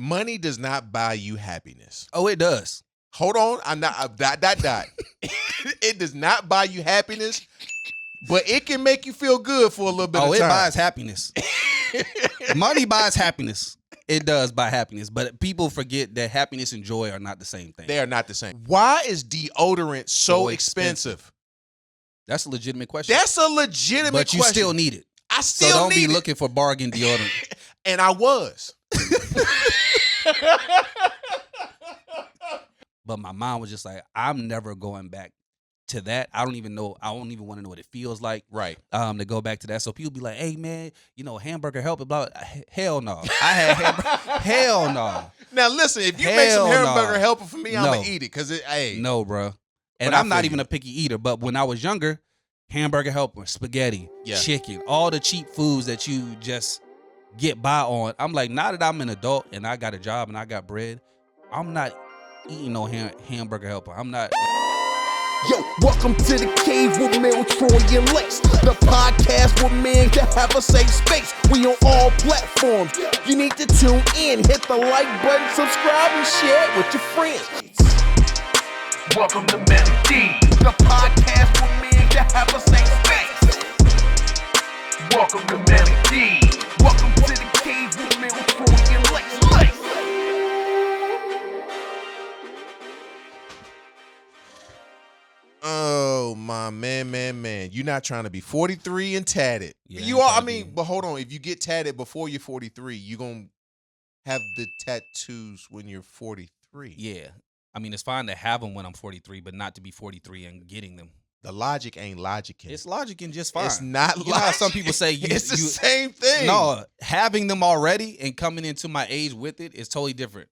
Money does not buy you happiness. Oh, it does. Hold on. I'm not dot. It does not buy you happiness, but it can make you feel good for a little bit of time. Oh, it buys happiness. Money buys happiness. It does buy happiness, but people forget that happiness and joy are not the same thing. They are not the same. Why is deodorant so expensive? That's a legitimate question. That's a legitimate question. But you still need it. I still need it. So don't be it. looking for bargain deodorant. And I was. But my mom was just like, I'm never going back to that. I don't even want to know what it feels like. Right. To go back to that. So people be like, hey man, hamburger help, blah. Hell no. I had hamburger. Hell no. Now listen, if you make some hamburger helper for me, I'm gonna eat it. Cause no, bro. And I'm not even a picky eater, but when I was younger, hamburger helper, spaghetti, chicken, all the cheap foods that you just get by on. I'm like, now that I'm an adult and I got a job and I got bread, I'm not eating no hamburger helper. I'm not. Yo, welcome to the cave with Mel, Troy, and Lex. The podcast with men to have a safe space. We on all platforms. You need to tune in, hit the like button, subscribe, and share it with your friends. Welcome to Melody, the podcast with men to have a safe space. Welcome to Melody. Welcome to the cave with Mel, Troy, and Lex. Oh my man. You're not trying to be 43 and tatted. Yeah, you are. I mean, but hold on. If you get tatted before you're 43, you're gonna have the tattoos when you're 43. Yeah. I mean, it's fine to have them when I'm 43, but not to be 43 and getting them. The logic ain't logicking. It's logicking just fine. It's not logic. You know how some people say it's the same thing. No, having them already and coming into my age with it is totally different.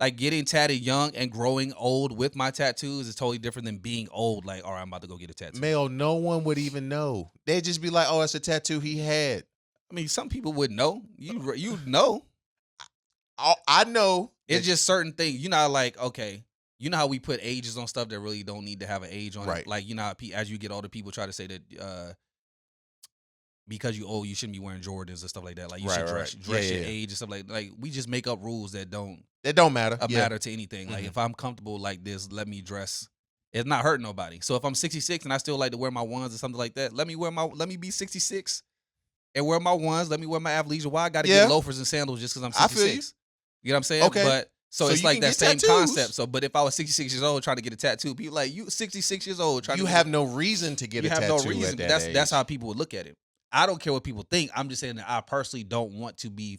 Like getting tatted young and growing old with my tattoos is totally different than being old. Like, all right, I'm about to go get a tattoo. Male, no one would even know. They'd just be like, oh, it's a tattoo he had. I mean, some people would know. You know. I know. It's just certain things. You know, like, okay, you know how we put ages on stuff that really don't need to have an age on it? Like, you know how as you get older, people try to say that because you old, you shouldn't be wearing Jordans and stuff like that. Like, you should dress your age and stuff like we just make up rules that don't matter. Matter to anything. Like, if I'm comfortable like this, let me dress. It's not hurting nobody. So if I'm 66 and I still like to wear my ones or something like that, let me be 66 and wear my ones. Let me wear my athleisure. Why I got to get loafers and sandals just because I'm 66? I feel you. You know what I'm saying? Okay. But so it's like that same concept. So, but if I was 66 years old trying to get a tattoo, people like, you 66 years old trying to have no reason to get a tattoo. You have no reason. At that age. That's how people would look at it. I don't care what people think. I'm just saying that I personally don't want to be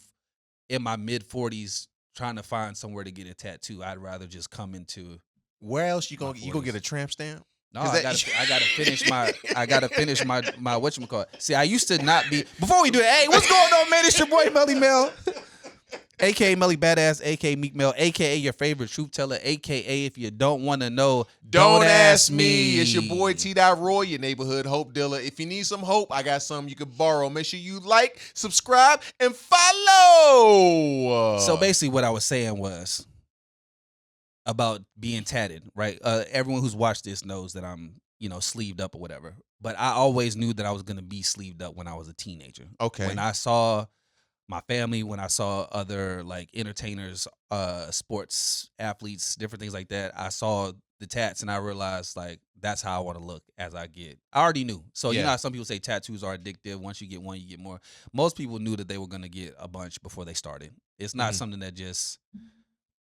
in my mid 40s trying to find somewhere to get a tattoo. I'd rather just come into. Where else you gonna get a tramp stamp? No, I gotta finish my whatchamacallit. See, I used to not be before we do it. Hey, what's going on, man? It's your boy Melly Mel. AKA Melly Badass, AKA Meek Mel, AKA your favorite truth teller, AKA if you don't want to know, don't ask me. It's your boy T.Roy, your neighborhood hope dealer. If you need some hope, I got some you can borrow. Make sure you like, subscribe, and follow. So basically what I was saying was about being tatted, right? Everyone who's watched this knows that I'm, sleeved up or whatever. But I always knew that I was going to be sleeved up when I was a teenager. Okay. When I saw my family, when I saw other like entertainers, sports athletes, different things like that, I saw the tats and I realized like that's how I want to look as I get. I already knew. So you know how some people say tattoos are addictive. Once you get one, you get more. Most people knew that they were going to get a bunch before they started. It's not something that just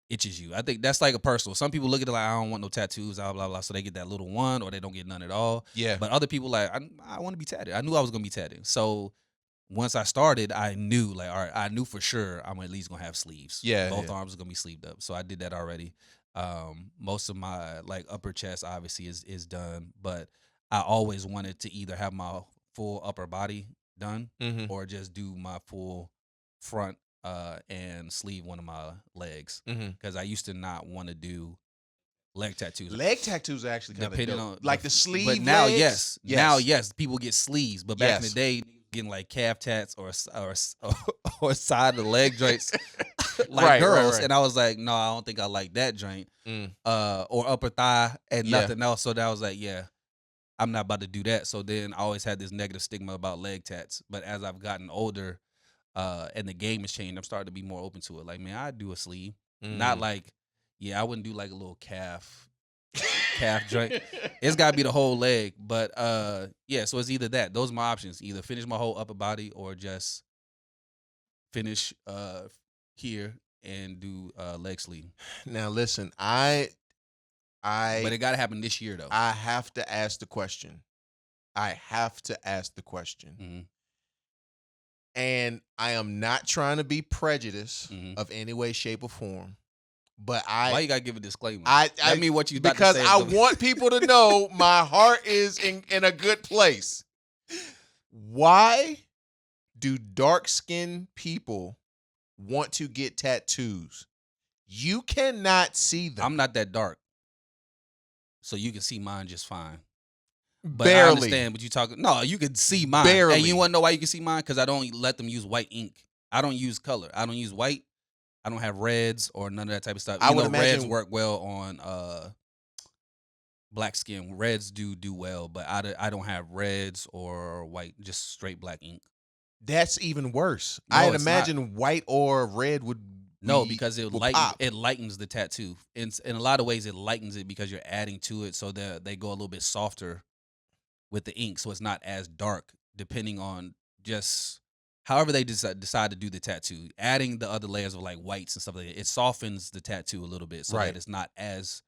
itches you. I think that's like a personal. Some people look at it like, I don't want no tattoos, blah, blah, blah. So they get that little one or they don't get none at all. Yeah. But other people like, I want to be tatted. I knew I was going to be tatted. So once I started, I knew like, all right, I knew for sure I'm at least gonna have sleeves. Yeah, both arms are gonna be sleeved up. So I did that already. Most of my like upper chest obviously is done, but I always wanted to either have my full upper body done or just do my full front and sleeve one of my legs because I used to not want to do leg tattoos. Leg tattoos are actually kind of dope. Like the sleeve. But now, legs? Now, people get sleeves. But back in the day, getting like calf tats or side of the leg joints like girls. Right. And I was like, no, I don't think I like that joint. Or upper thigh and nothing else. So that was like, I'm not about to do that. So then I always had this negative stigma about leg tats. But as I've gotten older, and the game has changed. I'm starting to be more open to it. Like, man, I do a sleeve, Mm. not like, I wouldn't do like a little calf joint. It's got to be the whole leg. But yeah, so it's either that. Those are my options. Either finish my whole upper body or just finish here and do leg sleeve. Now listen, But I it got to happen this year though. I have to ask the question. Mhm. And I am not trying to be prejudiced Mhm. of any way, shape, or form. But Why you gotta give a disclaimer? I mean what you about because to say. I want people to know my heart is in a good place. Why do dark-skinned people want to get tattoos? You cannot see them. I'm not that dark, so you can see mine just fine. But Barely. I understand what you talking. No, you can see mine. Barely. And you want to know why you can see mine? Because I don't let them use white ink. I don't use color. I don't use white. I don't have reds or none of that type of stuff. I would reds imagine- work well on black skin. Reds do well, but I don't have reds or white. Just straight black ink. That's even worse. No, I'd it's imagine white or red would No, be- because will pop. it lightens the tattoo. In a lot of ways, it lightens it because you're adding to it, so that they go a little bit softer with the ink, so it's not as dark. Depending on just however they decide to do the tattoo, adding the other layers of like whites and stuff like that, it softens the tattoo a little bit, so Right. that it's not as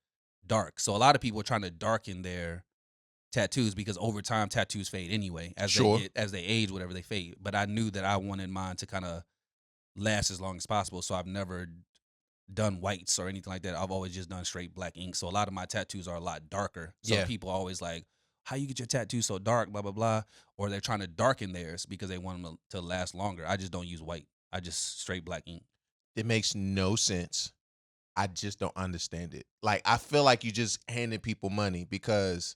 dark. So a lot of people are trying to darken their tattoos because over time tattoos fade anyway as Sure. as they age, whatever they fade. But I knew that I wanted mine to kind of last as long as possible, so I've never done whites or anything like that. I've always just done straight black ink. So a lot of my tattoos are a lot darker. So Yeah. people are always like, how you get your tattoo so dark, blah blah blah, or they're trying to darken theirs because they want them to last longer. I just don't use white. I just straight black ink. It makes no sense. I just don't understand it. Like, I feel like you just handed people money because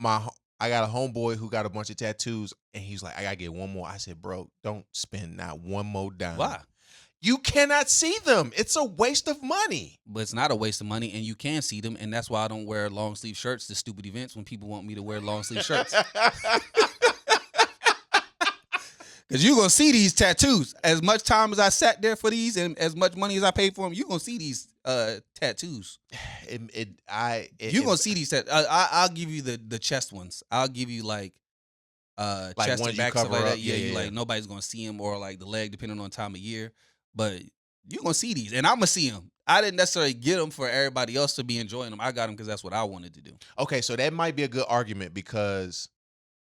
I got a homeboy who got a bunch of tattoos and he's like, I gotta get one more. I said, bro, don't spend not one more dime. Why? You cannot see them. It's a waste of money. But it's not a waste of money, and you can see them, and that's why I don't wear long sleeve shirts to stupid events when people want me to wear long sleeve shirts. Because you're going to see these tattoos. As much time as I sat there for these and as much money as I paid for them, you're going to see these tattoos. You're going to see these tattoos. I'll give you the chest ones. I'll give you like chest ones and you back, stuff cover like up. that. Yeah, Yeah. like nobody's going to see them, or like the leg, depending on time of year. But you're going to see these, and I'm going to see them. I didn't necessarily get them for everybody else to be enjoying them. I got them because that's what I wanted to do. Okay, so that might be a good argument because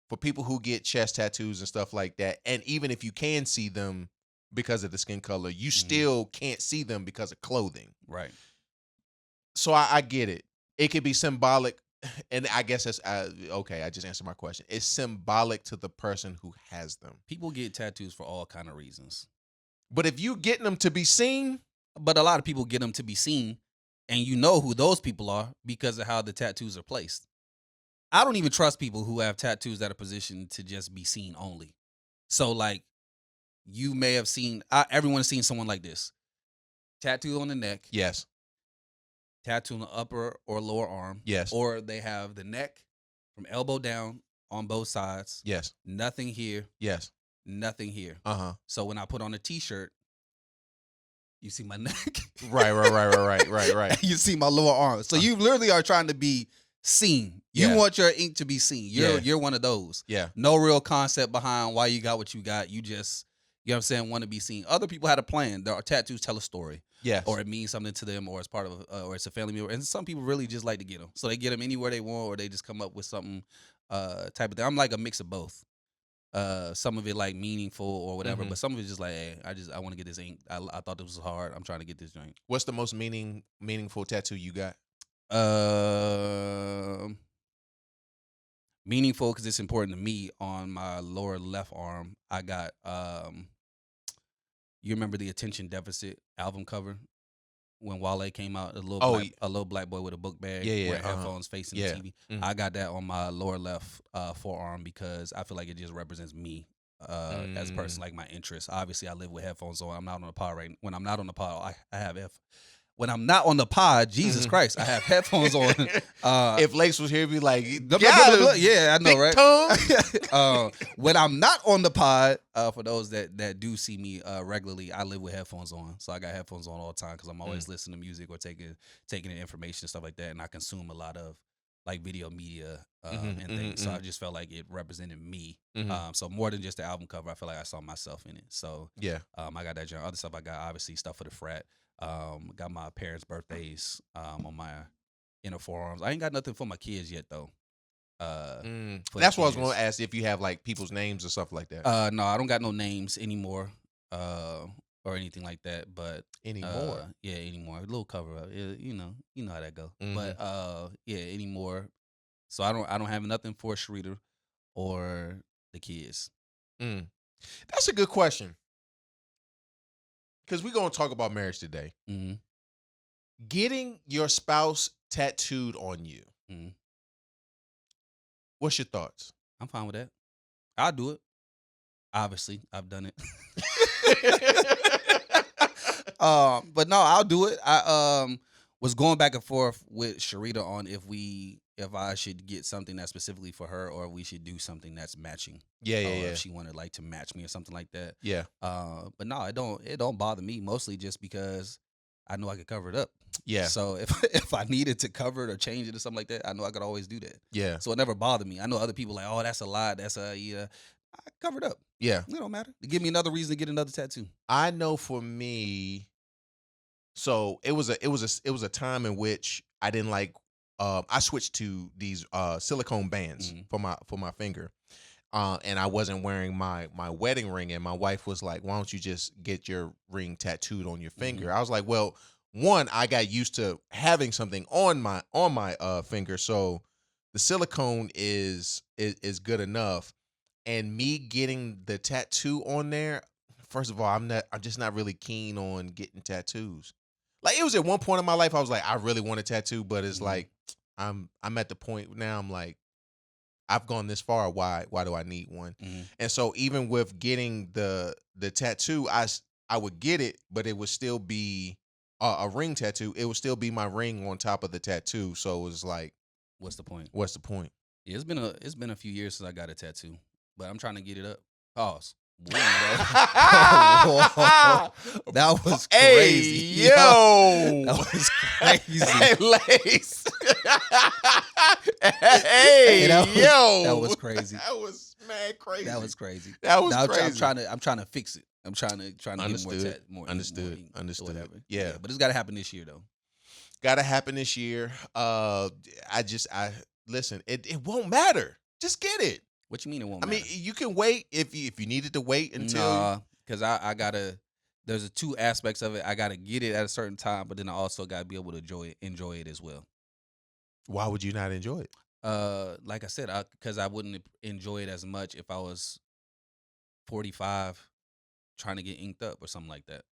for people who get chest tattoos and stuff like that, and even if you can see them because of the skin color, you still can't see them because of clothing. Right. So I get it. It could be symbolic, and I guess that's okay. I just answered my question. It's symbolic to the person who has them. People get tattoos for all kind of reasons. But if you getting them to be seen, But a lot of people get them to be seen, and you know who those people are because of how the tattoos are placed. I don't even trust people who have tattoos that are positioned to just be seen only. So, like, you may have seen, everyone's seen someone like this. Tattoo on the neck, yes, tattoo on the upper or lower arm. yes, Or they have the neck from elbow down on both sides. yes, Nothing here, yes. nothing here. Uh-huh. So when I put on a t-shirt, you see my neck. Right. You see my lower arm. So you literally are trying to be seen. You Yeah. want your ink to be seen. You're one of those. Yeah. No real concept behind why you got what you got. You just, you know what I'm saying, want to be seen. Other people had a plan. Their tattoos tell a story. Yes. Or it means something to them, or it's part of, or it's a family member. And some people really just like to get them. So they get them anywhere they want, or they just come up with something type of thing. I'm like a mix of both. Some of it like meaningful or whatever, but some of it's just like, hey, I want to get this ink. I thought this was hard. I'm trying to get this joint. What's the most meaningful tattoo you got? Meaningful because it's important to me. On my lower left arm, I got you remember the Attention Deficit album cover when Wale came out? A little black boy with a book bag, Yeah, with headphones facing Yeah. the TV. Mhm. I got that on my lower left forearm because I feel like it just represents me as a person, like my interests. Obviously, I live with headphones on. I'm not on the pod when I'm not on the pod, I have when I'm not on the pod, Jesus Mhm. Christ, I have headphones on. If Lace was here, he'd be like, Yeah, I know, big right? tongue. When I'm not on the pod, for those that do see me regularly, I live with headphones on, so I got headphones on all the time because I'm always listening to music or taking in information and stuff like that, and I consume a lot of like video media and things. So I just felt like it represented me. So more than just the album cover, I feel like I saw myself in it. So Yeah. I got that genre. Other stuff I got, obviously stuff for the frat. Got my parents' birthdays on my inner forearms. I ain't got nothing for my kids yet though. For That's the what I was going kids. to ask, if you have like people's names or stuff like that. No, I don't got no names anymore, or anything like that. But Anymore. yeah, anymore. A little cover up. You know how that go. But yeah, anymore. So I don't have nothing for Sharita or the kids. That's a good question. Because we're going to talk about marriage today. Mm-hmm. Getting your spouse tattooed on you. Mm-hmm. What's your thoughts? I'm fine with that. I'll do it. Obviously, I've done it. But no, I'll do it. I was going back and forth with Sharita on if I should get something that's specifically for her or we should do something that's matching. Yeah. If she wanted like to match me or something like that. Yeah. But no, it don't bother me, mostly just because I know I could cover it up. Yeah. So if I needed to cover it or change it or something like that, I know I could always do that. Yeah. So it never bothered me. I know other people like, oh, that's a lot. That's I covered up. Yeah. It don't matter. Give me another reason to get another tattoo. I know for me, so it was a time in which I didn't like. I switched to these silicone bands for my finger, and I wasn't wearing my wedding ring. And my wife was like, "Why don't you just get your ring tattooed on your finger?" I was like, "Well, one, I got used to having something on my finger, so the silicone is good enough." And me getting the tattoo on there, first of all, I'm just not really keen on getting tattoos. Like, it was at one point in my life I was like, I really want a tattoo, but it's like I'm at the point now, I'm like, I've gone this far. Why do I need one? And so even with getting the tattoo, I would get it, but it would still be a ring tattoo. It would still be my ring on top of the tattoo. So it was like, what's the point? What's the point? Yeah, it's been a few years since I got a tattoo, but I'm trying to get it up. Pause. Whoa, that was crazy. Hey, yo. That was crazy. Hey, Lace. Hey, yo. That was crazy. That was mad crazy. That was crazy. That was now, crazy. I'm trying to fix it. I'm trying to Understood. get more Understood. more ink or whatever. Yeah, but it's got to happen this year though. Got to happen this year. I listen. It won't matter. Just get it. What you mean it won't matter? I mean, you can wait if you needed to wait until. Because I gotta. There's two aspects of it. I gotta get it at a certain time, but then I also gotta be able to enjoy it as well. Why would you not enjoy it? Like I said, because I wouldn't enjoy it as much if I was 45 trying to get inked up or something like that.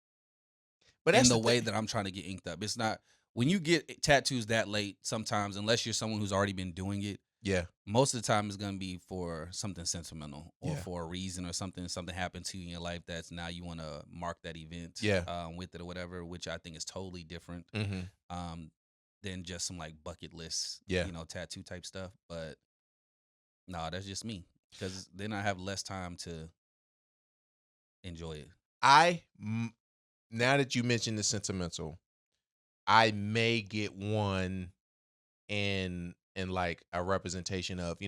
But in that's the way that I'm trying to get inked up, it's not when you get tattoos that late. Sometimes, unless you're someone who's already been doing it. Yeah. Most of the time it's gonna be for something sentimental or Yeah. for a reason or something happened to you in your life that's now you want to mark that event with it or whatever, which I think is totally different than just some like bucket list tattoo type stuff. But no, that's just me, because then I have less time to enjoy it. Now that you mentioned the sentimental, I may get one in like a representation of,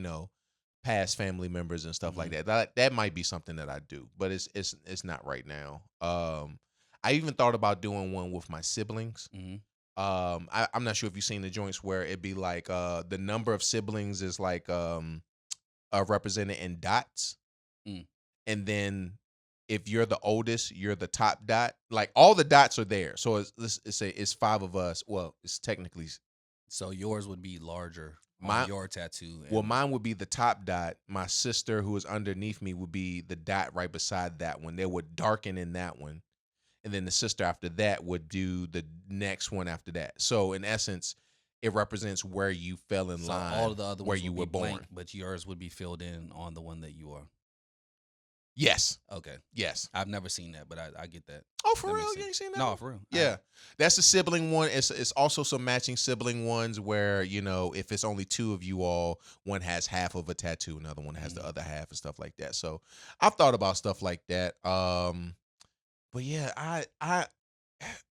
past family members and stuff like that. That might be something that I do, but it's not right now. I even thought about doing one with my siblings. I'm not sure if you've seen the joints where it'd be like the number of siblings is like represented in dots, and then if you're the oldest, you're the top dot. Like all the dots are there, so it's 5 of us. Well, it's technically. So yours would be larger on your tattoo. Well, mine would be the top dot. My sister, who is underneath me, would be the dot right beside that one. They would darken in that one. And then the sister after that would do the next one after that. So in essence, it represents where you fell in line, all of the other where ones you would were be born. blank, but yours would be filled in on the one that you are. Yes. Okay. Yes. I've never seen that, but I get that. Oh, for That real? makes You ain't sense. seen that? No, one? for real. Yeah. That's the sibling one. It's also some matching sibling ones where, you know, if it's only two of you all, one has half of a tattoo, another one has the other half and stuff like that. So I've thought about stuff like that. But yeah, I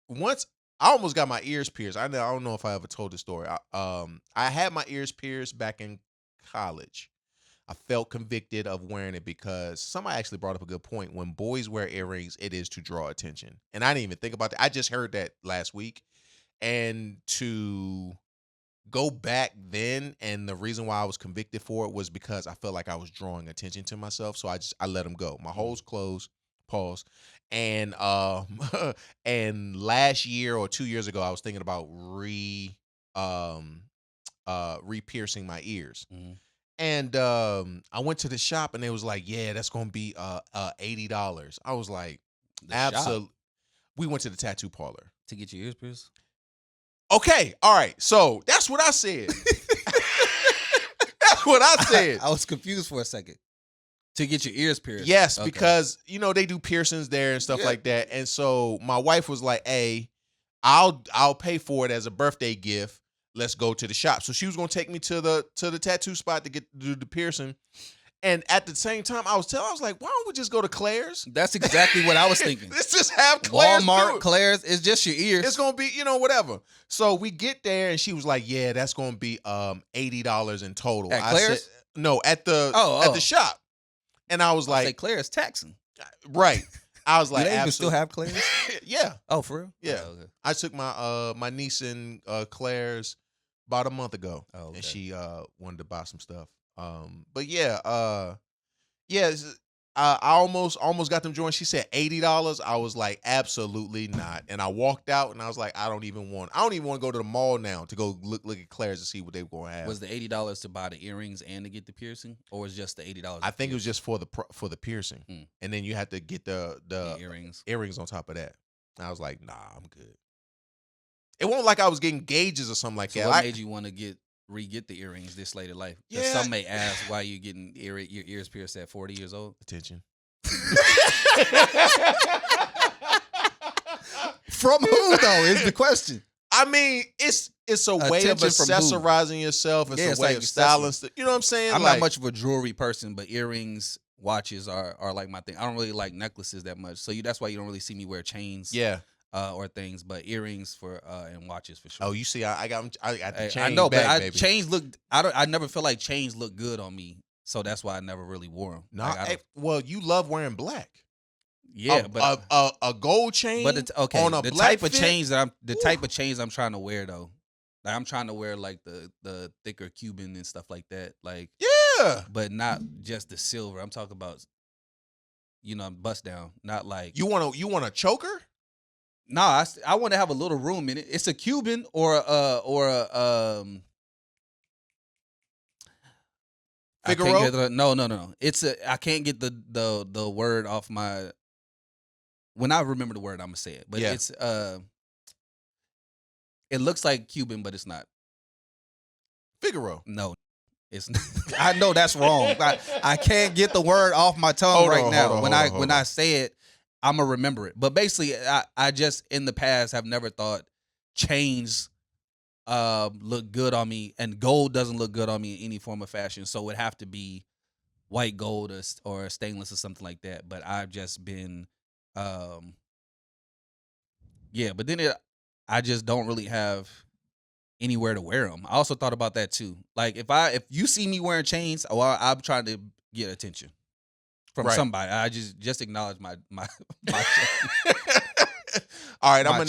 once I almost got my ears pierced. I don't know if I ever told this story. I had my ears pierced back in college. I felt convicted of wearing it because somebody actually brought up a good point. When boys wear earrings, it is to draw attention. And I didn't even think about that. I just heard that last week. And to go back then, and the reason why I was convicted for it was because I felt like I was drawing attention to myself. So I let them go. My holes closed, pause. And and last year or 2 years ago, I was thinking about re-piercing my ears. Mm-hmm. And I went to the shop and they was like, yeah, that's gonna be $80. I was like, absolutely. We went to the tattoo parlor. To get your ears pierced? Okay, all right. So that's what I said. That's what I said. I was confused for a second. To get your ears pierced? Yes, Okay. because you know they do piercings there and stuff Yeah. like that. And so my wife was like, hey, I'll pay for it as a birthday gift. Let's go to the shop. So she was gonna take me to the tattoo spot to do the piercing. And at the same time, I was like, why don't we just go to Claire's? That's exactly what I was thinking. Let's just have Claire's. Walmart, Claire's, it's just your ears. It's gonna be, you know, whatever. So we get there and she was like, yeah, that's gonna be $80 in total. At I Claire's? said, no, at the Oh. shop. And I was Like like, Claire's taxing. right. I was like, Do they even absolutely. still have Claire's? Yeah. Oh, for real? Yeah. Oh, okay. I took my niece in Claire's about a month ago. Oh, okay. And she wanted to buy some stuff. But yeah, I almost got them joined. She said $80. I was like, absolutely not. And I walked out and I was like, I don't even want to go to the mall now to go look at Claire's to see what they were going to have. Was the $80 to buy the earrings and to get the piercing, or was just the $80? I think it was just for the piercing, and then you had to get the earrings on top of that. And I was like, nah, I'm good. It wasn't like I was getting gauges or something like that. What made you want to re-get the earrings this late in life? Yeah. Some may ask why you getting your ears pierced at 40 years old. Attention. From who though is the question. I mean, it's a way of Attention from who? accessorizing yourself. It's Yeah, a it's way like of styling. You know what I'm saying? I'm like, not much of a jewelry person, but earrings, watches are like my thing. I don't really like necklaces that much, so that's why you don't really see me wear chains. Yeah. Or things, but earrings and watches for sure. Oh, you see, I got the chain. I know, back, but baby. chains look. I never feel like chains look good on me, so that's why I never really wore them. No, well, you love wearing black. Yeah, but a gold chain. But okay, on a the black type of fit? chains that type of chains I'm trying to wear though. Like I'm trying to wear like the thicker Cuban and stuff like that. Like yeah, but not just the silver. I'm talking about bust down, not like you want a choker. Nah, I want to have a little room in it. It's a Cuban or a Figaro? No. I can't get the word off my. When I remember the word, I'm gonna say it. But yeah. It's it looks like Cuban, but it's not. Figaro. No, it's not. I know that's wrong. I can't get the word off my tongue now. When I say it, I'm gonna remember it. But basically, I just in the past have never thought chains look good on me, and gold doesn't look good on me in any form of fashion. So it would have to be white gold or stainless or something like that. But I've just been, but then I just don't really have anywhere to wear them. I also thought about that too. Like if you see me wearing chains, I'm trying to get attention from somebody. I just acknowledge my chain. All right, I'm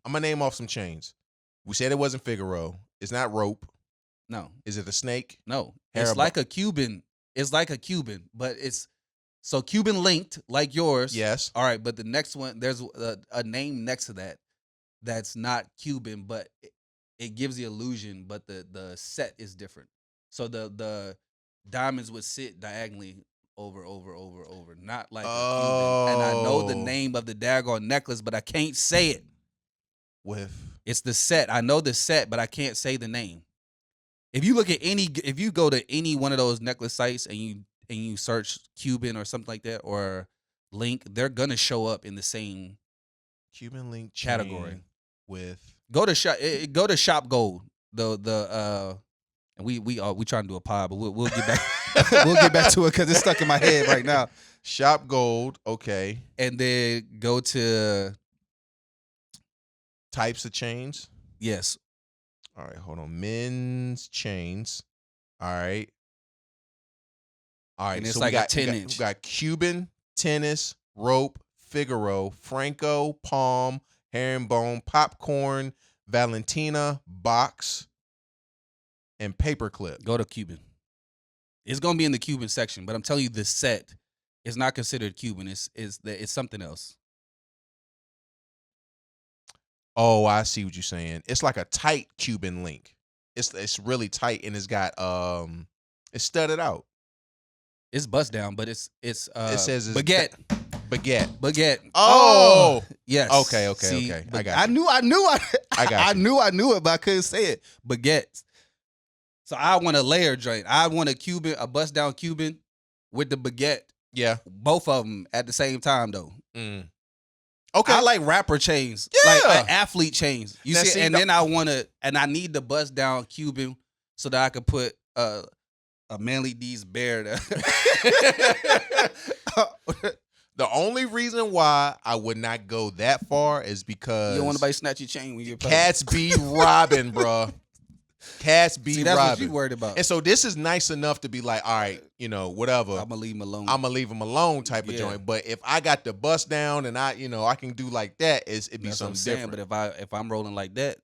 gonna name off some chains. We said it wasn't Figaro. It's not rope. No. Is it a snake? No. It's like a Cuban. It's like a Cuban, but it's so Cuban linked like yours. Yes. All right, but the next one, there's a name next to that that's not Cuban, but it gives the illusion, but the set is different. So the diamonds would sit diagonally over, not like a Cuban. And I know the name of the daggone necklace, but I can't say it. It's the set. I know the set, but I can't say the name. If you go to any one of those necklace sites and and you search Cuban or something like that or Link, they're gonna show up in the same Cuban link category. chain with Go to Shop Gold. And we trying to do a pod, but we'll get back we'll get back to it because it's stuck in my head right now. Shop Gold, okay. And then go to Types of chains. yes. All right, hold on. Men's chains. All right. All right. And it's so like we a got 10-inch. We got Cuban, tennis, rope, Figaro, Franco, palm, herringbone, popcorn, Valentina, box, and paperclip. Go to Cuban. It's gonna be in the Cuban section, but I'm telling you, the set is not considered Cuban. It's something else. Oh, I see what you're saying. It's like a tight Cuban link. It's really tight and it's got it's studded out. It's bust down, but it's It says it's baguette. Baguette. Oh, yes. Okay. See, I got you. I knew I got you. I knew it, but I couldn't say it. Baguettes. So I want a layer joint. I want a bust down Cuban with the baguette. Yeah. Both of them at the same time though. Mm. Okay. I like rapper chains, Yeah. like athlete chains. You Now, see, see, and the- then I need the bust down Cuban so that I could put a Manly D's bear there. The only reason why I would not go that far is because You don't want nobody snatch your chain when you're cats be robbing, bruh. Cats be See, that's robbing. what you worried about. And so this is nice enough to be like, all right, whatever. I'm gonna leave him alone. I'm gonna leave them alone type of Yeah. joint. But if I got the bust down and I can do like that, it'd be That's what something I'm saying. different. But if I'm rolling like that,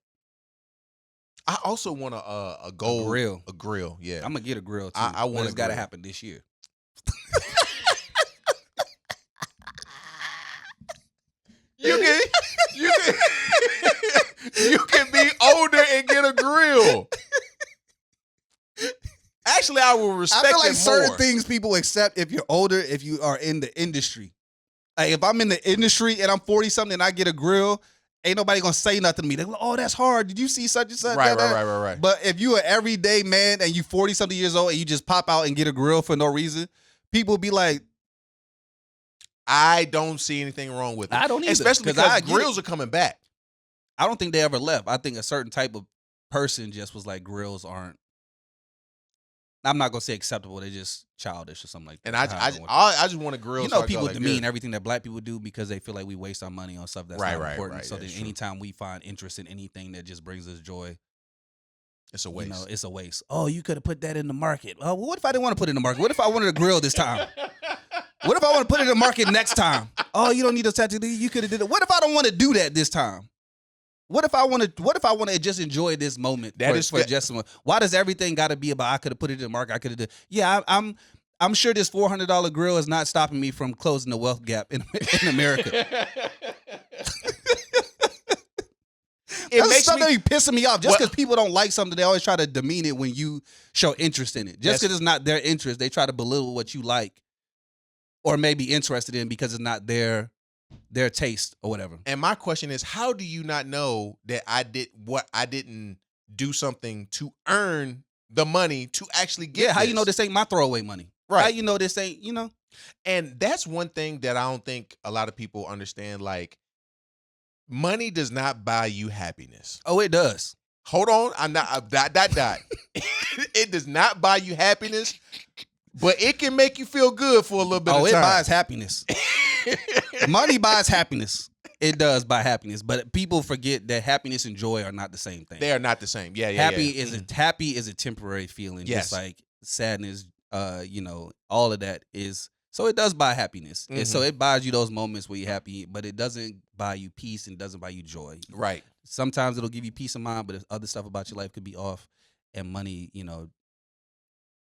I also want a gold grill. A grill, yeah. I'm gonna get a grill too. I want but a it's got to grill. happen this year. You can you can be older and get a grill. Actually, I will respect I feel like it certain more. things people accept if you're older, if you are in the industry. Like if I'm in the industry and I'm 40 something and I get a grill, ain't nobody gonna say nothing to me. They're like, "Oh, that's hard. Did you see such and such?" Right. But if you an everyday man and you 40 something years old and you just pop out and get a grill for no reason, people be like, I don't see anything wrong with it. I don't either, Especially 'cause I because get grills are coming back. I don't think they ever left. I think a certain type of person just was like, grills aren't. I'm not gonna say acceptable. They're just childish or something like that. And I don't want I just want a grill. you so know, I go people like demean this. everything that black people do because they feel like we waste our money on stuff that's Right, not right, important. right. So then That's true. anytime we find interest in anything that just brings us joy, It's a waste. it's a waste. Oh, you could have put that in the market. Oh, well, what if I didn't want to put it in the market? What if I wanted a grill this time? What if I want to put it in the market next time? Oh, you don't need a tattoo. You could have did it. What if I don't want to do that this time? What if I want to just enjoy this moment? That for, is for fa- just a moment? Why does everything got to be about? I could have put it in the market. I could have did. Yeah, I'm sure this $400 grill is not stopping me from closing the wealth gap in America. It That's makes something me be pissing me off. Just Well- because people don't like something, they always try to demean it when you show interest in it. Just That's- because it's not their interest, they try to belittle what you like or may be interested in because it's not their taste or whatever. And my question is, how do you not know that I didn't do something to earn the money to actually get? Yeah, how you this? know this ain't my throwaway money? Right. How you know this ain't, And that's one thing that I don't think a lot of people understand. Like, money does not buy you happiness. Oh, it does. Hold on, I'm not dot. It does not buy you happiness, but it can make you feel good for a little bit. Oh, of it time. buys happiness. Money buys happiness. It does buy happiness, but people forget that happiness and joy are not the same thing. They are not the same. Yeah. happy yeah. happy is a temporary feeling, Yes. just like sadness. All of that is. So it does buy happiness. And so it buys you those moments where you're happy, but it doesn't buy you peace and doesn't buy you joy. Right. Sometimes it'll give you peace of mind, but other stuff about your life could be off. And money,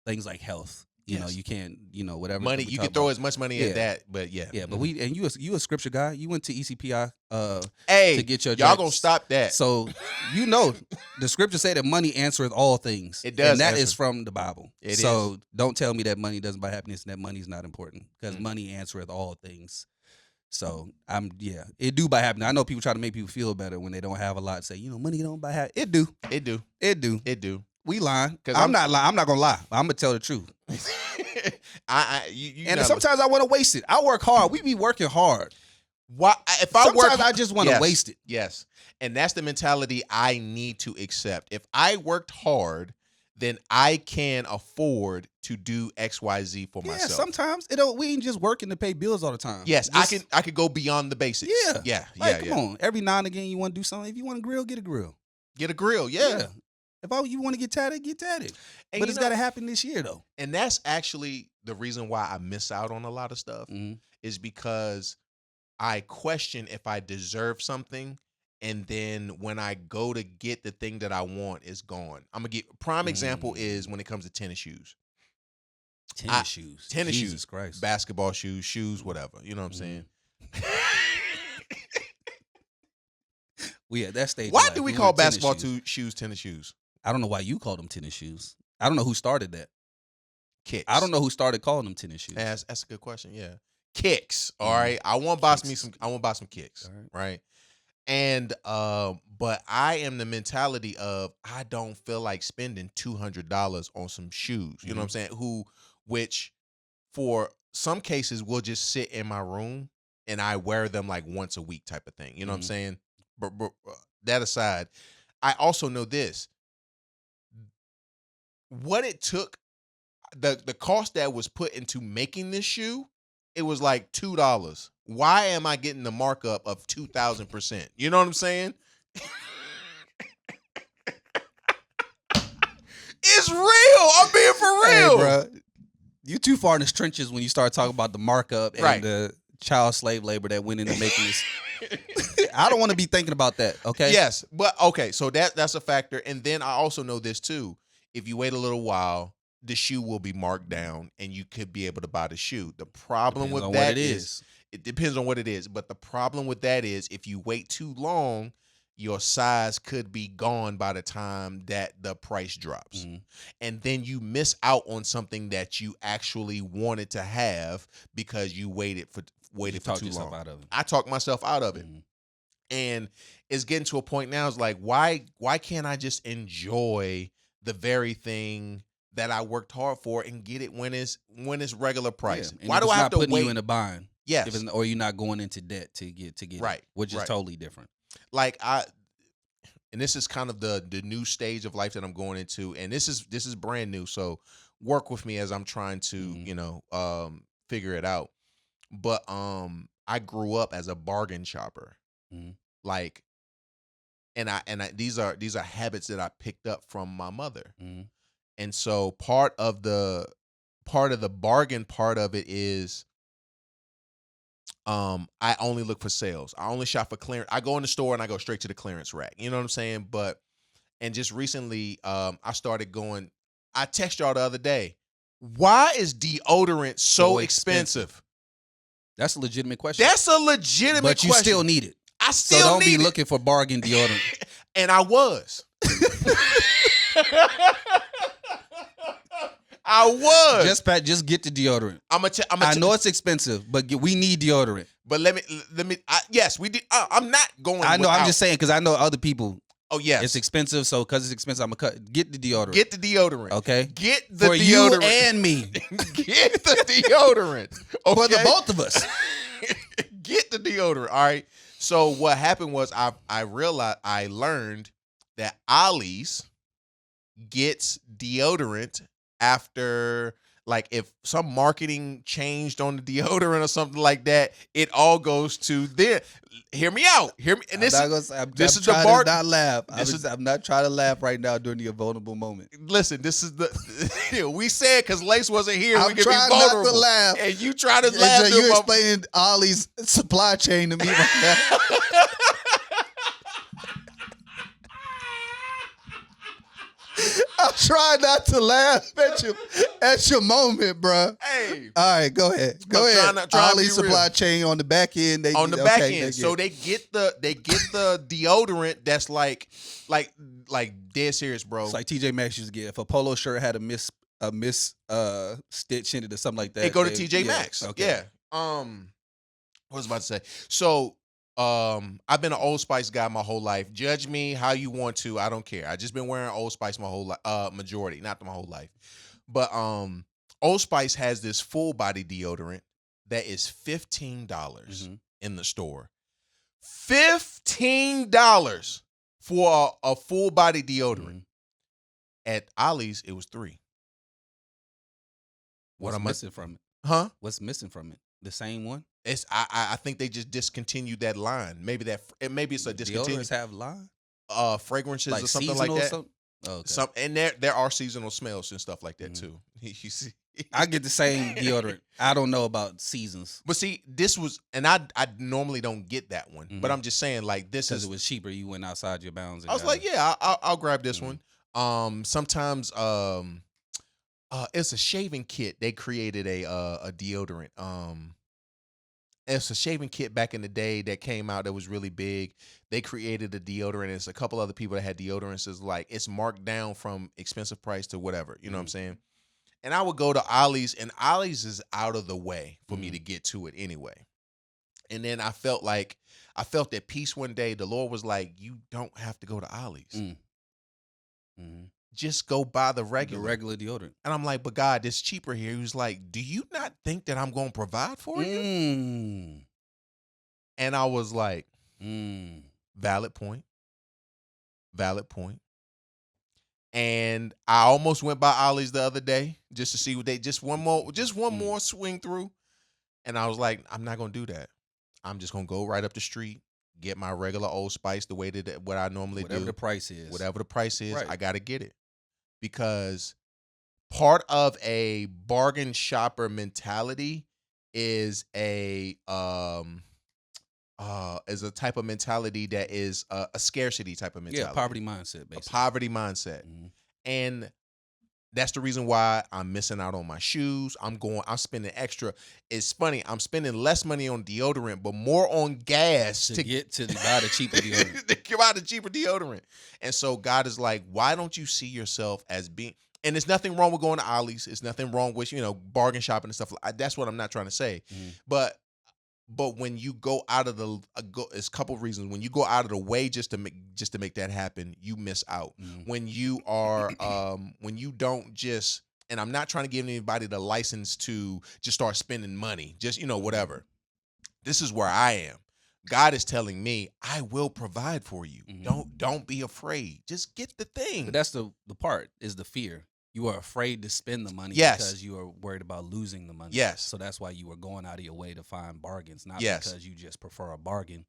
things like health. Yes. You can't, whatever. Money, we you talk can throw about. as much money Yeah. at that, but yeah. Yeah, but you a scripture guy. You went to ECPI Hey, to get your y'all joints. gonna stop that. So the scripture say that money answereth all things. It does and that answer. is from the Bible. It so don't tell me that money doesn't buy happiness and that money's not important because Mm. money answereth all things. So it do buy happiness. I know people try to make people feel better when they don't have a lot. Say money don't buy happiness. It do. It do. It do. It do. We lying. 'Cause I'm not lying. I'm not gonna lie. I'm gonna tell the truth. You And not- sometimes I want to waste it. I work hard. We be working hard. why if I work, Sometimes I just want to yes, waste it. Yes, and that's the mentality I need to accept. If I worked hard, then I can afford to do XYZ for Yeah, myself. sometimes it don't. We ain't just working to pay bills all the time. Yes, Just- I could go beyond the basics. Yeah, yeah, Like, yeah. come on. Every now and again, you want to do something. If you want to grill, get a grill. Get a grill. Yeah. If you want to get tatted, get tatted. And But you it's know- got to happen this year, though. And that's actually the reason why I miss out on a lot of stuff is because I question if I deserve something. And then when I go to get the thing that I want, it's gone. I'm gonna get prime example is when it comes to tennis shoes, Tennis shoes. tennis Jesus shoes, Christ. basketball shoes, whatever. You know what I'm saying? We at that stage. Why of life, do we we're call in tennis basketball shoes. tennis shoes? I don't know why you call them tennis shoes. I don't know who started that. Kicks. I don't know who started calling them tennis shoes. That's a good question. Yeah, kicks. All right, I want to buy me some. I want to buy some kicks. All right. Right. And but I am the mentality of I don't feel like spending $200 on some shoes. You know what I'm saying? Which for some cases will just sit in my room and I wear them like once a week type of thing. You know what I'm saying? But that aside, I also know this. What it took, the cost that was put into making this shoe, it was like $2. Why am I getting the markup of 2,000%? You know what I'm saying? It's real. I'm being for real. Hey, bro, you too far in the trenches when you start talking about the markup and Right. the child slave labor that went into making this. I don't want to be thinking about that. Okay. Yes, but okay, so that's a factor. And then I also know this too. If you wait a little while, the shoe will be marked down and you could be able to buy the shoe. The problem Depends with on that what it is it depends on what it is. But the problem with that is if you wait too long, your size could be gone by the time that the price drops. And then you miss out on something that you actually wanted to have because you waited for talked too yourself long. out of it. I talked myself out of it. And it's getting to a point now, it's like, why can't I just enjoy the very thing that I worked hard for and get it when it's regular price? Yeah. And Why if do it's I have not to putting wait? you in a bind? Yes. Or you're not going into debt to get Right, it, which is right. totally different. Like and this is kind of the new stage of life that I'm going into, and this is brand new. So work with me as I'm trying to figure it out. But I grew up as a bargain shopper. Like, and these are habits that I picked up from my mother. And so part of the bargain part of it is I only look for sales. I only shop for clearance. I go in the store and I go straight to the clearance rack. You know what I'm saying? And just recently I started going, I texted y'all the other day, why is deodorant so expensive? That's a legitimate question. That's a legitimate but you question. still need it. I So still don't need be it. looking for bargain deodorant. And I was. I was. Just get the deodorant. I know it's expensive, but we need deodorant. But let me. Yes, we did. I'm not going. I know. Without. I'm just saying because I know other people. Oh yes, it's expensive. So because it's expensive, I'm gonna get the deodorant. Get the deodorant. Okay. Get the for deodorant you and me. Get the deodorant. Okay? For the both of us. Get the deodorant. All right. So what happened was I learned that Ollie's gets deodorant after, like, if some marketing changed on the deodorant or something like that, it all goes to there. Hear me out. Hear me. And this is the bar. Not laugh. I'm not trying to laugh right now during your vulnerable moment. Listen, this is the we said because Lace wasn't here. I'm we could trying be vulnerable. not to laugh. And you try to laugh. You explaining Ollie's supply chain to me right now. I'm trying not to laugh at your moment, bro. Hey, all right, go ahead. Go ahead. Ollie's supply chain on the back end. Back end, so they get the deodorant that's like dead serious, bro. It's like TJ Maxx used to get. If a polo shirt had a miss stitch in it or something like that, They go to TJ Maxx. Okay. Yeah. What was I about to say? So I've been an Old Spice guy my whole life. Judge me how you want to. I don't care. I just been wearing Old Spice my whole life. Majority, not my whole life. But Old Spice has this full body deodorant that is $15 in the store. $15 for a full body deodorant. At Ollie's, it was $3. What's missing from it? Huh? What's missing from it? The same one? It's I think they just discontinued that line. Maybe it's a discontinued. Deodorants have line? Fragrances Like or something like that. Oh, okay. And there are seasonal smells and stuff like that too. You see, I get the same deodorant. I don't know about seasons. But see, this was, and I normally don't get that one, but I'm just saying, like, this is, Because it was cheaper. You went outside your bounds. And I was like, yeah, I'll grab this one. Sometimes it's a shaving kit. They created a deodorant. It's a shaving kit back in the day that came out that was really big. They created a deodorant. It's a couple other people that had deodorants. It's like, it's marked down from expensive price to whatever. You know what I'm saying? And I would go to Ollie's, and Ollie's is out of the way for me to get to it anyway. And then I felt at peace one day. The Lord was like, you don't have to go to Ollie's. Just go buy the regular deodorant. And I'm like, but God, it's cheaper here. He was like, do you not think that I'm going to provide for you? And I was like, valid point. And I almost went by Ollie's the other day just to see what just one more swing through. And I was like, I'm not going to do that. I'm just going to go right up the street, get my regular Old Spice the way that what I normally do. Whatever the price is. Right. I got to get it. Because part of a bargain shopper mentality is a type of mentality that is a scarcity type of mentality. Yeah, poverty mindset, basically. A poverty mindset. And that's the reason why I'm missing out on my shoes. I'm spending extra. It's funny, I'm spending less money on deodorant, but more on gas to buy the cheaper deodorant. to buy the cheaper deodorant. And so God is like, why don't you see yourself as being, and there's nothing wrong with going to Ollie's. There's nothing wrong with, bargain shopping and stuff. That's what I'm not trying to say. But when you go out of the, it's a couple of reasons. When you go out of the way just to make that happen, you miss out. When you are, when you don't just, and I'm not trying to give anybody the license to just start spending money, just, whatever. This is where I am. God is telling me, I will provide for you. Don't be afraid. Just get the thing. But that's the part, is the fear. You are afraid to spend the money because you are worried about losing the money. Yes. So that's why you are going out of your way to find bargains, not because you just prefer a bargain.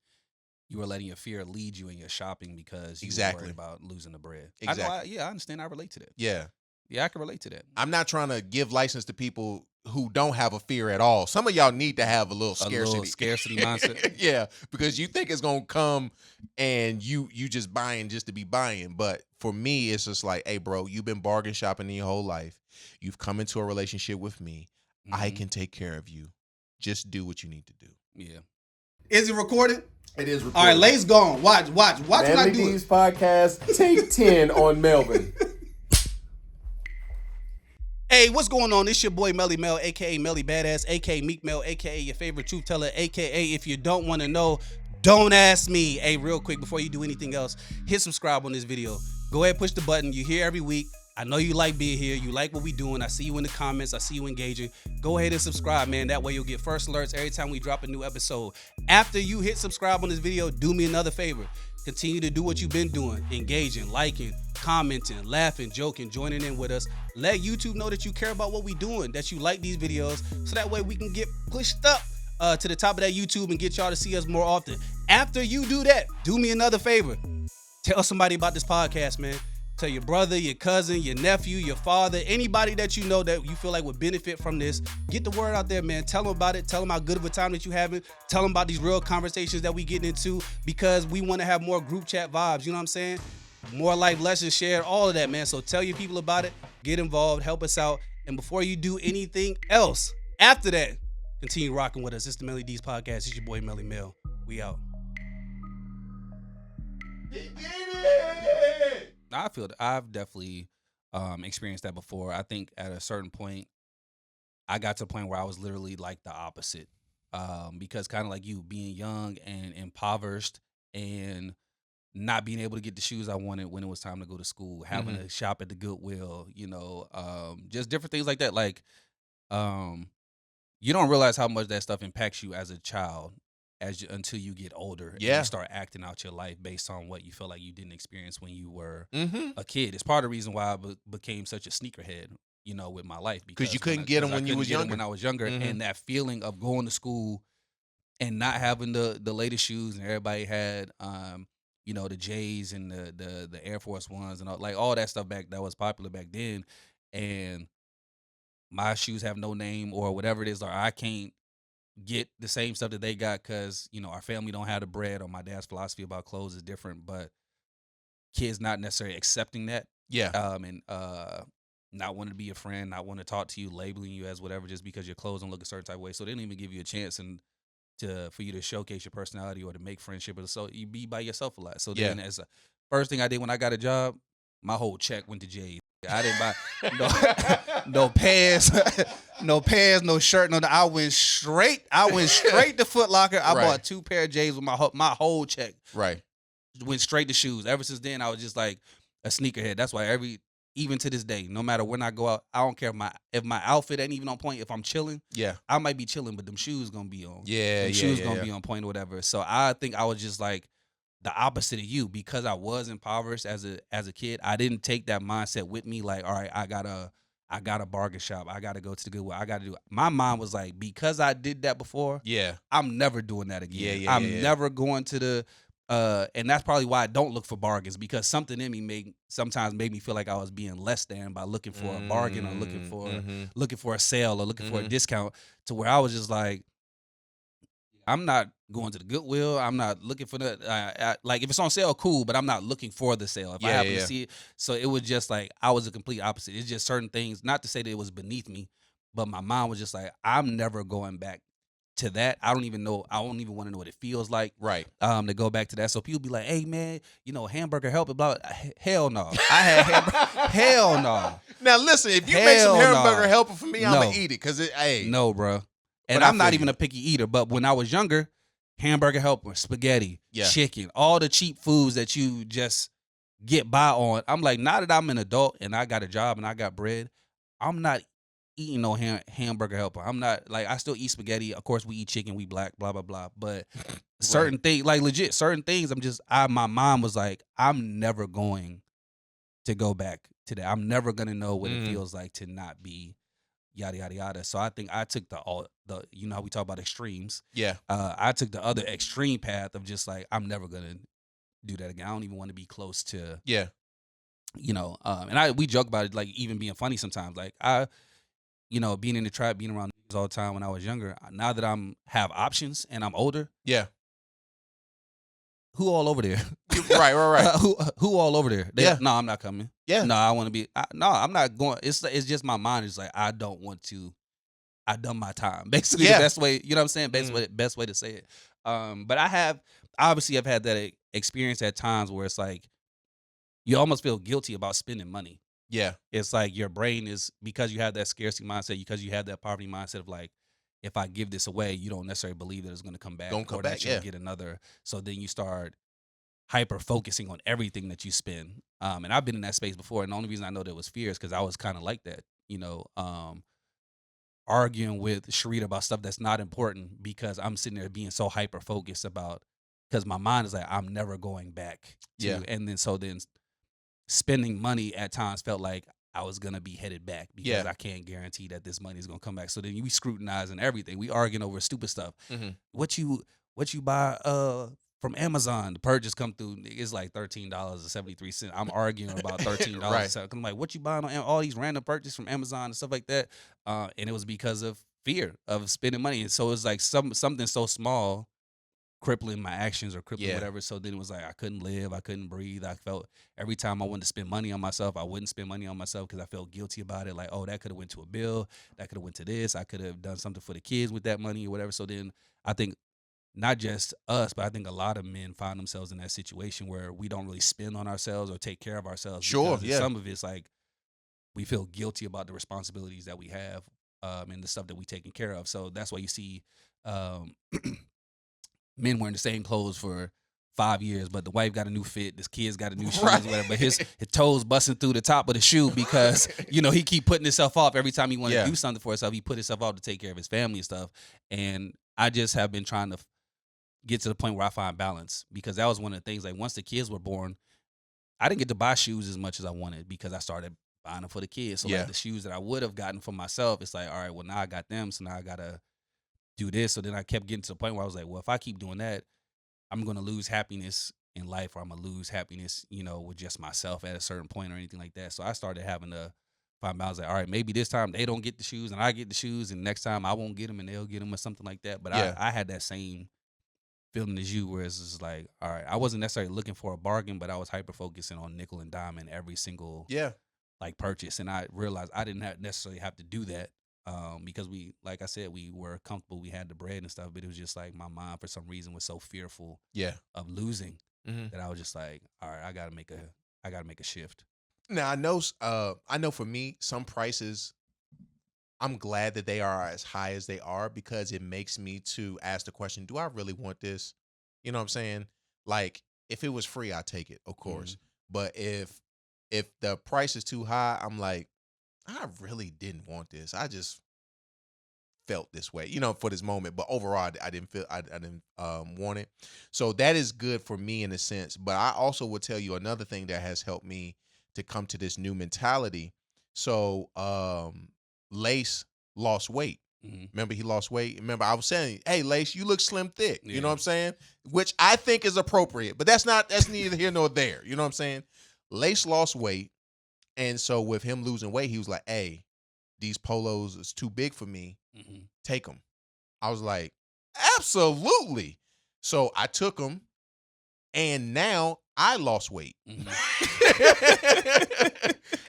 You are letting your fear lead you in your shopping because you're worried about losing the bread. Exactly. I understand. I relate to that. Yeah. Yeah, I can relate to that. I'm not trying to give license to people who don't have a fear at all. Some of y'all need to have a little scarcity mindset. Yeah, because you think it's gonna come and you just buying just to be buying. But for me, it's just like, hey, bro, you've been bargain shopping your whole life. You've come into a relationship with me. I can take care of you. Just do what you need to do. Yeah. Is it recorded? It is recorded. All right, Lay's gone. Watch what I do. D's podcast, take 10 on Melvin. Hey, what's going on? It's your boy Melly Mel, a.k.a. Melly Badass, a.k.a. Meek Mel, a.k.a. your favorite truth teller, a.k.a. if you don't want to know, don't ask me. Hey, real quick, before you do anything else, hit subscribe on this video. Go ahead, push the button. You're here every week. I know you like being here. You like what we doing. I see you in the comments. I see you engaging. Go ahead and subscribe, man. That way you'll get first alerts every time we drop a new episode. After you hit subscribe on this video, do me another favor. Continue to do what you've been doing. Engaging, liking, commenting, laughing, joking, joining in with us. Let YouTube know that you care about what we doing, that you like these videos, so that way we can get pushed up to the top of that YouTube and get y'all to see us more often. After you do that, do me another favor. Tell somebody about this podcast, man. Tell your brother, your cousin, your nephew, your father, anybody that you know that you feel like would benefit from this. Get the word out there, man. Tell them about it. Tell them how good of a time that you having. Tell them about these real conversations that we getting into, because we want to have more group chat vibes. You know what I'm saying? More life lessons shared, all of that, man. So tell your people about it. Get involved. Help us out. And before you do anything else, after that, continue rocking with us. It's the Melly D's podcast. It's your boy Melly Mel. We out. I feel that I've definitely experienced that before. I think at a certain point, I got to a point where I was literally like the opposite. because kind of like you being young and impoverished and not being able to get the shoes I wanted when it was time to go to school, having to shop at the Goodwill, just different things like that. Like, you don't realize how much that stuff impacts you as a child until you get older and Yeah. you start acting out your life based on what you feel like you didn't experience when you were Mm-hmm. a kid. It's part of the reason why I became such a sneakerhead, with my life, Because you couldn't get them when you was younger. When I was younger, Mhm. and that feeling of going to school and not having the latest shoes, and everybody had the J's and the Air Force Ones and all that stuff that was popular back then, and my shoes have no name or whatever it is, or I can't get the same stuff that they got because our family don't have the bread, or my dad's philosophy about clothes is different. But kids not necessarily accepting that, Yeah. and not wanting to be a friend, not wanting to talk to you, labeling you as whatever just because your clothes don't look a certain type of way. So they don't even give you a chance for you to showcase your personality or to make friendship. So you be by yourself a lot. So Yeah. then, as a first thing I did when I got a job, my whole check went to J's. I didn't buy no pants, no pants, no shirt, no. I went straight to Foot Locker. I Right. bought 2 pair of J's with my whole check. Right. Went straight to shoes. Ever since then, I was just like a sneakerhead. That's why even to this day, no matter when I go out, I don't care if my outfit ain't even on point. If I'm chilling, Yeah. I might be chilling, but them shoes gonna be on. Yeah. Them Yeah. shoes yeah, gonna yeah. be on point or whatever. So I think I was just like the opposite of you because I was impoverished as a kid. I didn't take that mindset with me. Like, all right, I gotta bargain shop. I gotta go to the Goodwill. I gotta do. My mom was like, because I did that before, Yeah. I'm never doing that again. Yeah, I'm never going to the. And that's probably why I don't look for bargains, because something in me sometimes made me feel like I was being less than by looking for a bargain or looking for a sale or looking for a discount, to where I was just like, I'm not going to the Goodwill. I'm not looking for like if it's on sale, cool, but I'm not looking for the sale. If I happen to see it, so it was just like I was a complete opposite. It's just certain things. Not to say that it was beneath me, but my mind was just like, I'm never going back to that. I don't even want to know what it feels like. Right. To go back to that. So people be like, hey man, hamburger helper, blah, blah. Hell no. I had hamburger. Hell no. Now listen, if you make some Hell hamburger no. helper for me, I'm No. gonna eat it. Cause No, bro. And But I I'm not feel even you. a picky eater. But when I was younger, hamburger helper, spaghetti, Yeah. chicken, all the cheap foods that you just get by on. I'm like, now that I'm an adult and I got a job and I got bread, I'm not eating no hamburger helper. I'm not, like, I still eat spaghetti. Of course, we eat chicken, we black, blah, blah, blah. But certain things, like legit, certain things, my mom was like, I'm never going to go back to that. I'm never going to know what it feels like to not be yada, yada, yada. So I think I took the how we talk about extremes. Yeah. I took the other extreme path of just like, I'm never going to do that again. I don't even want to be close to, Yeah. and we joke about it, like even being funny sometimes. Like being in the trap, being around niggas all the time when I was younger. Now that have options and I'm older, Yeah. who all over there? Right. Who all over there? Yeah. No, I'm not coming. Yeah. No, I want to be. No, I'm not going. It's just my mind is like, I don't want to. I done my time. Basically, Yeah. the best way. You know what I'm saying? Best way to say it. But I've had that experience at times where it's like you almost feel guilty about spending money. Yeah. It's like your brain is, because you have that scarcity mindset, because you have that poverty mindset of like, if I give this away, you don't necessarily believe that it's going to come back, or that you'll get another. So then you start hyper focusing on everything that you spend. And I've been in that space before, and the only reason I know that was fear is because I was kind of like that, arguing with Sharita about stuff that's not important because I'm sitting there being so hyper focused about, because my mind is like, I'm never going back to, Yeah. and then spending money at times felt like I was gonna be headed back because I can't guarantee that this money is gonna come back. So then we scrutinizing everything. We arguing over stupid stuff. Mhm. What you buy from Amazon? The purchase come through. It's like $13.73. I'm arguing about $13. Right. I'm like, what you buying on all these random purchases from Amazon and stuff like that? And it was because of fear of spending money. And so it's like something so small crippling my actions or crippling whatever. So then it was like I couldn't live, I couldn't breathe. I felt every time I wanted to spend money on myself, I wouldn't spend money on myself because I felt guilty about it. Like, oh, that could have went to a bill, that could have went to this, I could have done something for the kids with that money or whatever. So then I think not just us, but I think a lot of men find themselves in that situation where we don't really spend on ourselves or take care of ourselves. Sure, Because some of it's like we feel guilty about the responsibilities that we have and the stuff that we taking care of. So that's why you see um, men wearing the same clothes for 5 years, but the wife got a new fit, this kid's got a new shoes, Right. whatever. But his toes busting through the top of the shoe because he keep putting himself off every time he want to Yeah. do something for himself. He put himself off to take care of his family and stuff. And I just have been trying to get to the point where I find balance, because that was one of the things. Like, once the kids were born, I didn't get to buy shoes as much as I wanted because I started buying them for the kids. So Yeah. like the shoes that I would have gotten for myself, it's like, all right, well, now I got them, so now I gotta do this. So then I kept getting to the point where I was like, well, if I keep doing that, I'm gonna lose happiness in life, or I'm gonna lose happiness, with just myself at a certain point or anything like that. So I started having to find balance. Like, all right, maybe this time they don't get the shoes and I get the shoes, and next time I won't get them and they'll get them, or something like that. But Yeah. I had that same feeling as you, where it's just like, all right, I wasn't necessarily looking for a bargain, but I was hyper focusing on nickel and dime in every single Yeah. like purchase. And I realized I didn't necessarily have to do that, because we, like I said, we were comfortable, we had the bread and stuff, but it was just like my mind for some reason was so fearful Yeah. of losing Mhm. that I was just like, all right, I gotta make a shift. Now I know for me, some prices, I'm glad that they are as high as they are, because it makes me to ask the question, do I really want this? You know what I'm saying? Like, if it was free, I'd take it, of course. But if the price is too high, I'm like, I really didn't want this. I just felt this way, for this moment. But overall, I didn't feel I didn't want it. So that is good for me in a sense. But I also will tell you another thing that has helped me to come to this new mentality. So Lace lost weight. Remember, he lost weight. Remember, I was saying, hey, Lace, you look slim thick. You know what I'm saying? Which I think is appropriate, but that's neither here nor there. You know what I'm saying? Lace lost weight. And so with him losing weight, he was like, hey, these polos is too big for me. Take them. I was like, absolutely. So I took them, and now I lost weight.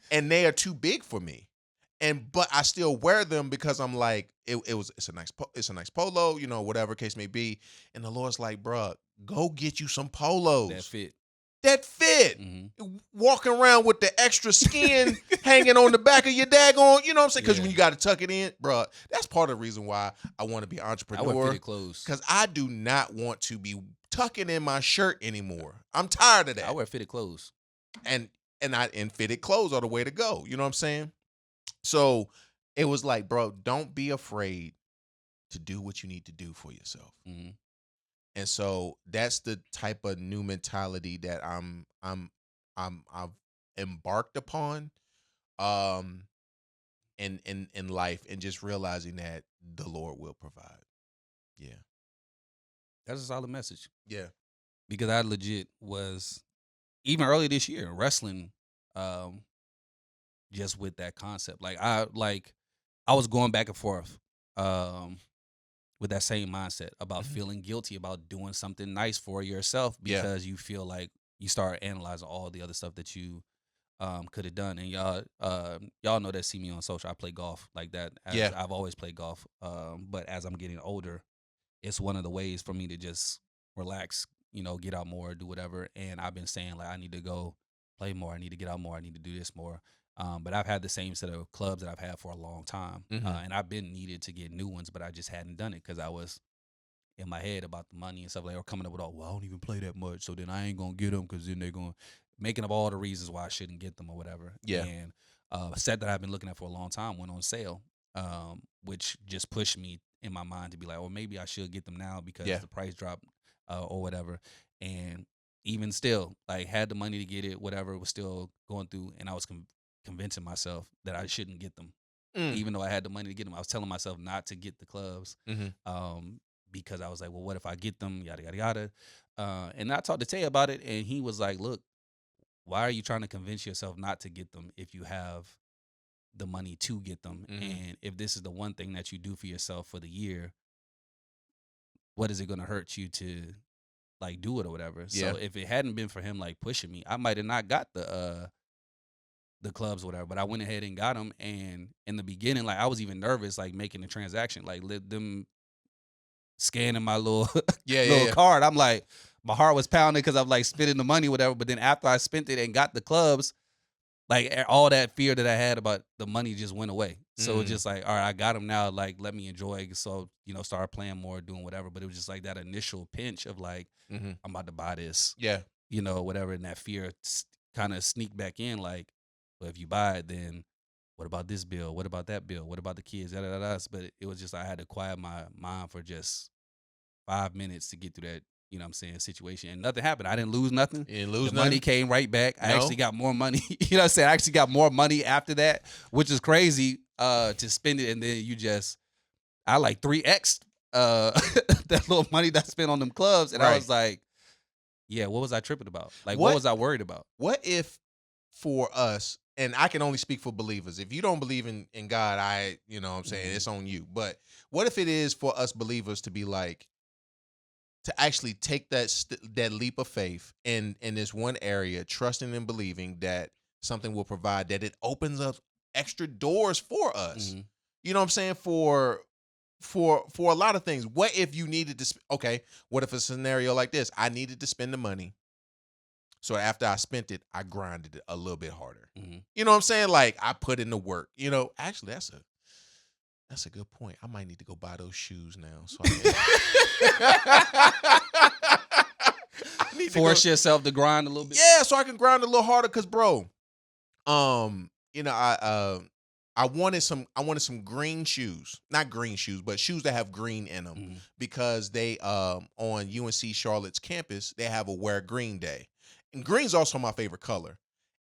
And they are too big for me. But I still wear them because I'm like, it's a nice polo, whatever case may be. And the Lord's like, bruh, go get you some polos that fit. Walking around with the extra skin hanging on the back of your daggone, you know what I'm saying? Because when you got to tuck it in, bruh, that's part of the reason why I want to be an entrepreneur. I wear fitted clothes. Because I do not want to be tucking in my shirt anymore. I'm tired of that. I wear fitted clothes. And fitted clothes are the way to go. You know what I'm saying? So it was like, bro, don't be afraid to do what you need to do for yourself. And so that's the type of new mentality that I've embarked upon in life, and just realizing that the Lord will provide. Yeah. That's a solid message. Yeah. Because I legit was, even early this year, wrestling just with that concept. I was going back and forth with that same mindset about feeling guilty about doing something nice for yourself, because you feel like you start analyzing all the other stuff that you could have done. And y'all know that, see me on social, I play golf like that. I've always played golf. But as I'm getting older, it's one of the ways for me to just relax, get out more, do whatever. And I've been saying, like, I need to go play more. I need to get out more. I need to do this more. But I've had the same set of clubs that I've had for a long time. And I've been needed to get new ones, but I just hadn't done it because I was in my head about the money and stuff, like, or coming up with, well, I don't even play that much, so then I ain't going to get them, because then they're going to, making up all the reasons why I shouldn't get them or whatever. Yeah. And a set that I've been looking at for a long time went on sale, which just pushed me in my mind to be like, well, maybe I should get them now because the price dropped or whatever. And even still, like, had the money to get it, whatever, was still going through, and I was convincing myself that I shouldn't get them. Even though I had the money to get them, I was telling myself not to get the clubs because I was like, well, what if I get them, yada, yada, yada. And I talked to Tay about it, and he was like, look, why are you trying to convince yourself not to get them if you have the money to get them? And if this is the one thing that you do for yourself for the year, what is it going to hurt you to, like, do it or whatever? So if it hadn't been for him, like, pushing me, I might have not got the clubs or whatever, but I went ahead and got them. And in the beginning, like, I was even nervous, like, making the transaction, like, let them scanning my little card. I'm like, my heart was pounding because I'm like spending the money, whatever. But then after I spent it and got the clubs, like all that fear that I had about the money just went away. So it's Mm. just like, all right, I got him now. Like, let me enjoy. So start playing more, doing whatever. But it was just like that initial pinch of like, Mhm. I'm about to buy this, Yeah. whatever, and that fear kind of sneak back in. Like, well, if you buy it, then what about this bill? What about that bill? What about the kids? Da, da, da, da. But it was just I had to quiet my mind for just 5 minutes to get through that, situation. And nothing happened. I didn't lose nothing. You didn't lose The money nothing? came right back. I No? actually got more money. You know what I'm saying? I actually got more money after that, which is crazy to spend it. And then I like 3X that little money that I spent on them clubs. And I Right. was like, yeah, what was I tripping about? Like, What- what was I worried about? What if for us, and I can only speak for believers. If you don't believe in God, you know what I'm saying, it's on you. But what if it is for us believers to be like, to actually take that leap of faith in this one area, trusting and believing that something will provide, that it opens up extra doors for us. Mhm. You know what I'm saying? For a lot of things. What if you needed to what if a scenario like this? I needed to spend the money. So after I spent it, I grinded it a little bit harder. Mhm. You know what I'm saying? Like I put in the work. Actually that's a good point. I might need to go buy those shoes now. So I need to Force yourself to grind a little bit. yeah, so I can grind a little harder. Cause bro, I wanted some green shoes, not green shoes, but shoes that have green in them, Mhm. because they on UNC Charlotte's campus they have a wear green day, and green's also my favorite color.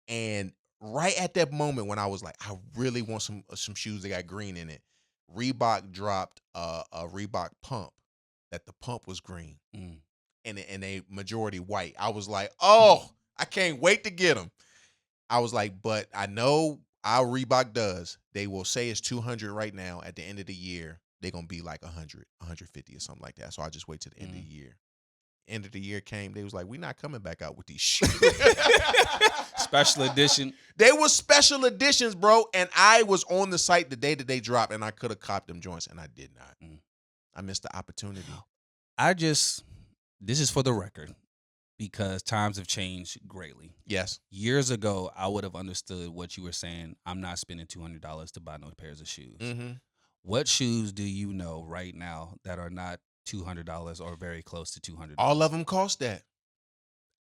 And right at that moment when I was like, I really want some shoes that got green in it, Reebok dropped a Reebok pump that the pump was green Mm. and a majority white. I was like, oh, I can't wait to get them. I was like, but I know our Reebok does. They will say it's 200 right now. At the end of the year, they're going to be like 100, 150 or something like that. So I just wait till the end of the year. End of the year came. They was like, we're not coming back out with these shoes. Special edition. They were special editions, bro. And I was on the site the day that they dropped, and I could have copped them joints, and I did not. I missed the opportunity. This is for the record, because times have changed greatly. Yes. Years ago, I would have understood what you were saying. I'm not spending $200 to buy no pairs of shoes. Mm-hmm. What shoes do you know right now that are not $200 or very close to $200? All of them cost that.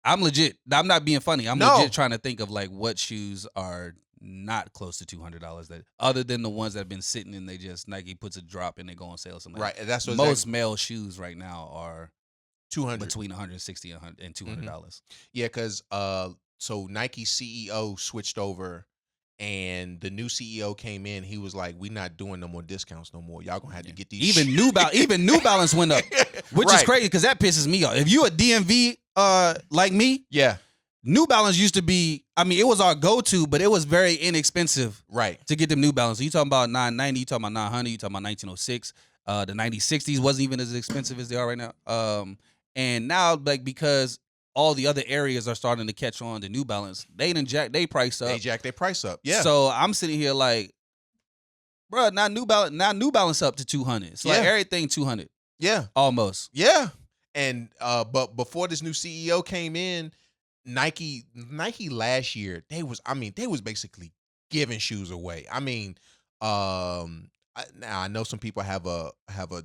I'm legit. I'm not being funny. I'm No. legit trying to think of like what shoes are not close to $200 that, other than the ones that have been sitting and they just Nike puts a drop and they go on sale or something. Right. That's what Most male shoes right now are 200 between $160 and $200. Yeah, because so Nike CEO switched over, and the new CEO came in. He was like, "We not doing no more discounts no more. Y'all gonna have to get these." Even New Balance went up, which is Right. crazy because that pisses me off. If you a DMV like me, Yeah. New Balance used to be. I mean, it was our go-to, but it was very inexpensive Right. to get them New Balance. So you talking about 990, you talking about 900, you talking about 1906. The 9060s wasn't even as expensive as they are right now. And now, like, because all the other areas are starting to catch on to New Balance, they done jack they price up. They jacked their price up. Yeah. So I'm sitting here like, bro, now New Balance up to 200. It's like Yeah. everything 200 yeah. almost. Yeah. And but before this new CEO came in, Nike last year, they was basically giving shoes away. I mean, now I know some people have a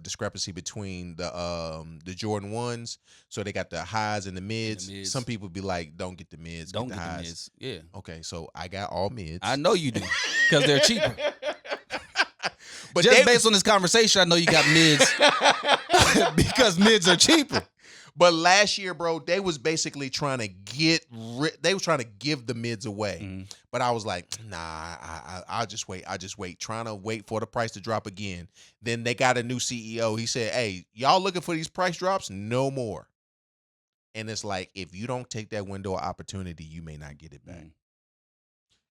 discrepancy between the Jordan 1s. So they got the highs and the mids. mids. Some people be like, don't get the mids, Don't get get the the highs. mids. Yeah. Okay, so I got all mids. I know you do because they're cheaper. But Just based on this conversation, I know you got mids because mids are cheaper. But last year, bro, they was basically trying to they was trying to give the mids away. Mhm. But I was like, nah, I'll just wait. Trying to wait for the price to drop again. Then they got a new CEO. He said, hey, y'all looking for these price drops? No more. And it's like, if you don't take that window of opportunity, you may not get it back. Mhm.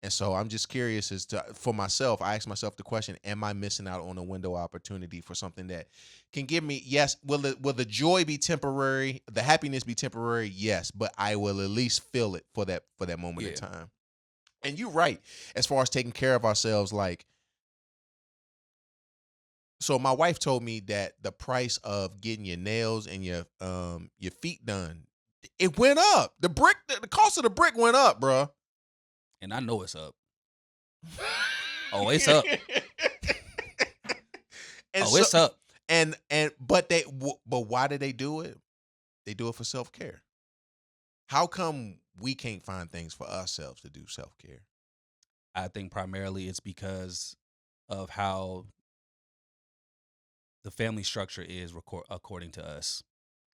And so I'm just curious for myself, I ask myself the question, am I missing out on a window of opportunity for something that can give me, yes, will the joy be temporary, the happiness be temporary? Yes, but I will at least feel it for that moment in time. And you're right, as far as taking care of ourselves, like, so my wife told me that the price of getting your nails and your feet done, it went up. The cost of the brick went up, bruh. And I know it's up. Oh, it's up. And Oh, it's up. But why do they do it? They do it for self-care. How come we can't find things for ourselves to do self-care? I think primarily it's because of how the family structure is according to us.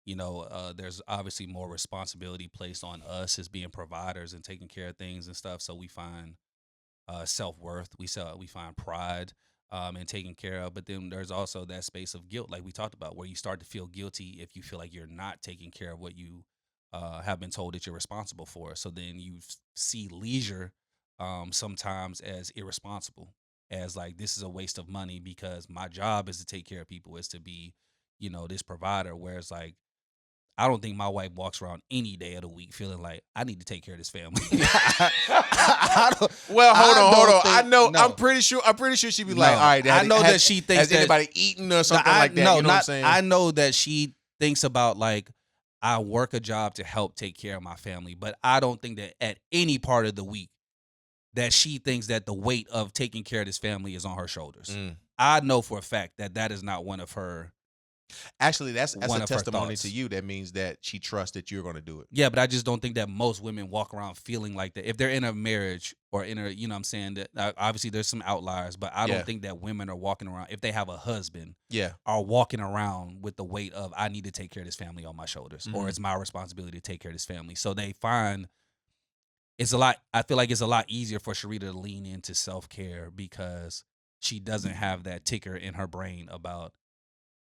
There's obviously more responsibility placed on us as being providers and taking care of things and stuff. So we find self-worth. We find pride in taking care of. But then there's also that space of guilt, like we talked about, where you start to feel guilty if you feel like you're not taking care of what you have been told that you're responsible for. So then you see leisure sometimes as irresponsible, as like, this is a waste of money because my job is to take care of people, is to be, this provider. Whereas like, I don't think my wife walks around any day of the week feeling like I need to take care of this family. Well, hold on. think- I know. no. I'm pretty sure she'd be No. like, all right. I know that she thinks has that- anybody eaten or something No, like that. No, you know what I'm saying? I know that she thinks about like, I work a job to help take care of my family, but I don't think that at any part of the week that she thinks that the weight of taking care of this family is on her shoulders. Mm. I know for a fact that is not one of her. Actually, that's one a of her testimony thoughts. to you. That means that she trusts that you're going to do it. Yeah, but I just don't think that most women walk around feeling like that. If they're in a marriage or in a, you know what I'm saying, that obviously there's some outliers, but I Yeah. don't think that women are walking around, if they have a husband, Yeah. are walking around with the weight of, I need to take care of this family on my shoulders, or Mhm. it's my responsibility to take care of this family. So they find I feel like it's a lot easier for Sharita to lean into self-care because she doesn't have that ticker in her brain about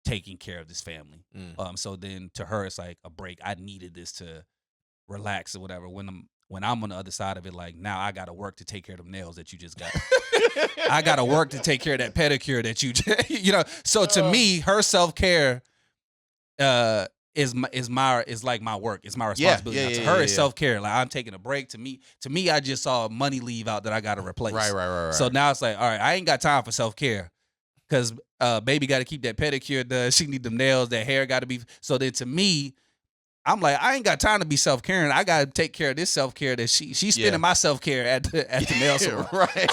taking care of this family. Mm. So then to her, it's like a break. I needed this to relax or whatever. When I'm on the other side of it, like, now I got to work to take care of them nails that you just got. I got to work to take care of that pedicure that you just, So to me, her self-care is like my work. It's my responsibility. Yeah, Now, to yeah, her, yeah, it's yeah. self-care. Like, I'm taking a break. To me, I just saw money leave out that I got to replace. Right. So now it's like, all right, I ain't got time for self-care. Because baby got to keep that pedicure done. She need them nails. That hair got to be. So then to me, I'm like, I ain't got time to be self-caring. I got to take care of this self-care that she's spending Yeah. my self-care at the nail salon. Right.